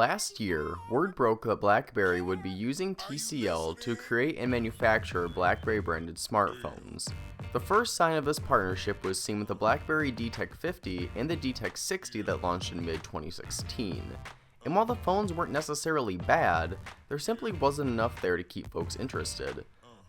Last year, word broke that BlackBerry would be using TCL to create and manufacture BlackBerry branded smartphones. The first sign of this partnership was seen with the BlackBerry DTEK 50 and the DTEK 60 that launched in mid-2016. And while the phones weren't necessarily bad, there simply wasn't enough there to keep folks interested,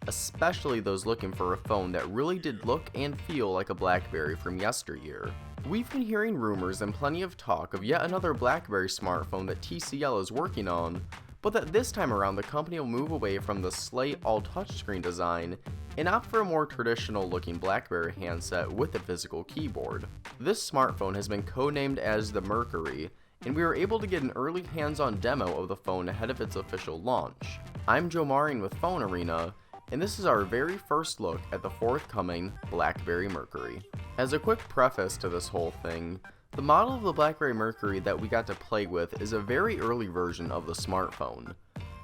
especially those looking for a phone that really did look and feel like a BlackBerry from yesteryear. We've been hearing rumors and plenty of talk of yet another BlackBerry smartphone that TCL is working on, but that this time around the company will move away from the slate all touchscreen design and opt for a more traditional looking BlackBerry handset with a physical keyboard. This smartphone has been codenamed as the Mercury, and we were able to get an early hands-on demo of the phone ahead of its official launch. I'm Joe Marion with PhoneArena, and this is our very first look at the forthcoming BlackBerry Mercury. As a quick preface to this whole thing, the model of the BlackBerry Mercury that we got to play with is a very early version of the smartphone.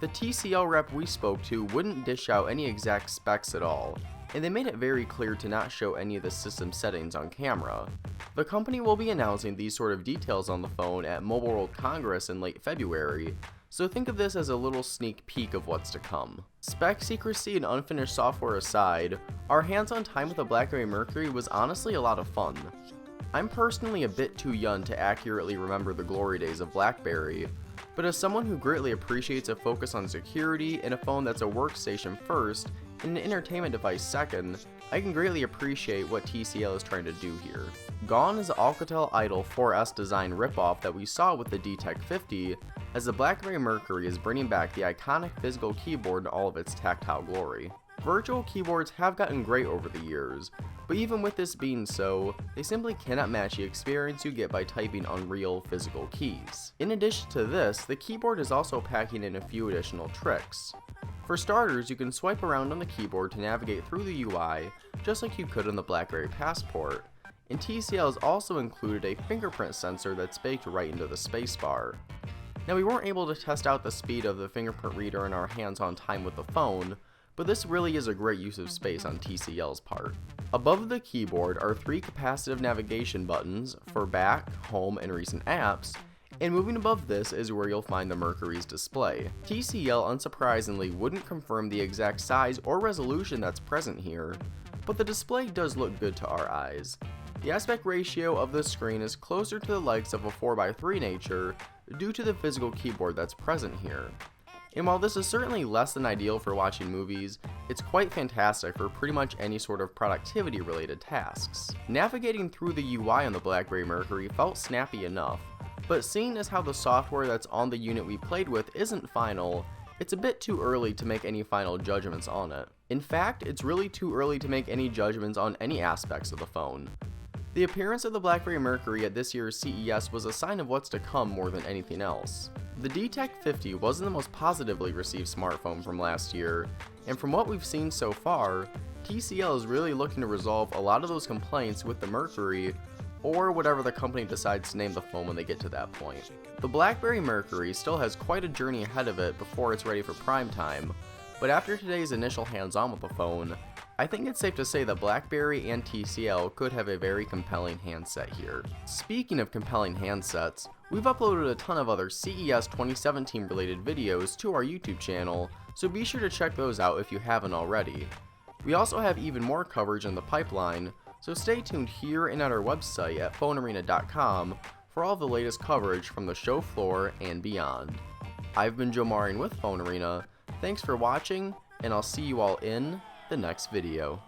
The TCL rep we spoke to wouldn't dish out any exact specs at all, and they made it very clear to not show any of the system settings on camera. The company will be announcing these sort of details on the phone at Mobile World Congress in late February, so think of this as a little sneak peek of what's to come. Spec secrecy and unfinished software aside, our hands-on time with the BlackBerry Mercury was honestly a lot of fun. I'm personally a bit too young to accurately remember the glory days of BlackBerry, but as someone who greatly appreciates a focus on security and a phone that's a workstation first and an entertainment device second, I can greatly appreciate what TCL is trying to do here. Gone is the Alcatel Idol 4S design ripoff that we saw with the DTEK 50, as the BlackBerry Mercury is bringing back the iconic physical keyboard in all of its tactile glory. Virtual keyboards have gotten great over the years, but even with this being so, they simply cannot match the experience you get by typing on real physical keys. In addition to this, the keyboard is also packing in a few additional tricks. For starters, you can swipe around on the keyboard to navigate through the UI, just like you could on the BlackBerry Passport, and TCL has also included a fingerprint sensor that's baked right into the spacebar. Now, we weren't able to test out the speed of the fingerprint reader in our hands-on time with the phone, but this really is a great use of space on TCL's part. Above the keyboard are 3 capacitive navigation buttons for back, home, and recent apps, and moving above this is where you'll find the Mercury's display. TCL unsurprisingly wouldn't confirm the exact size or resolution that's present here, but the display does look good to our eyes. The aspect ratio of the screen is closer to the likes of a 4:3 nature due to the physical keyboard that's present here. And while this is certainly less than ideal for watching movies, it's quite fantastic for pretty much any sort of productivity related tasks. Navigating through the UI on the BlackBerry Mercury felt snappy enough, but seeing as how the software that's on the unit we played with isn't final, it's a bit too early to make any final judgments on it. In fact, it's really too early to make any judgments on any aspects of the phone. The appearance of the BlackBerry Mercury at this year's CES was a sign of what's to come more than anything else. The DTEK 50 wasn't the most positively received smartphone from last year, and from what we've seen so far, TCL is really looking to resolve a lot of those complaints with the Mercury, or whatever the company decides to name the phone when they get to that point. The BlackBerry Mercury still has quite a journey ahead of it before it's ready for prime time, but after today's initial hands-on with the phone, I think it's safe to say that BlackBerry and TCL could have a very compelling handset here. Speaking of compelling handsets, we've uploaded a ton of other CES 2017 related videos to our YouTube channel, so be sure to check those out if you haven't already. We also have even more coverage in the pipeline, so stay tuned here and at our website at PhoneArena.com for all the latest coverage from the show floor and beyond. I've been Joe Marion with PhoneArena. Thanks for watching, and I'll see you all in the next video.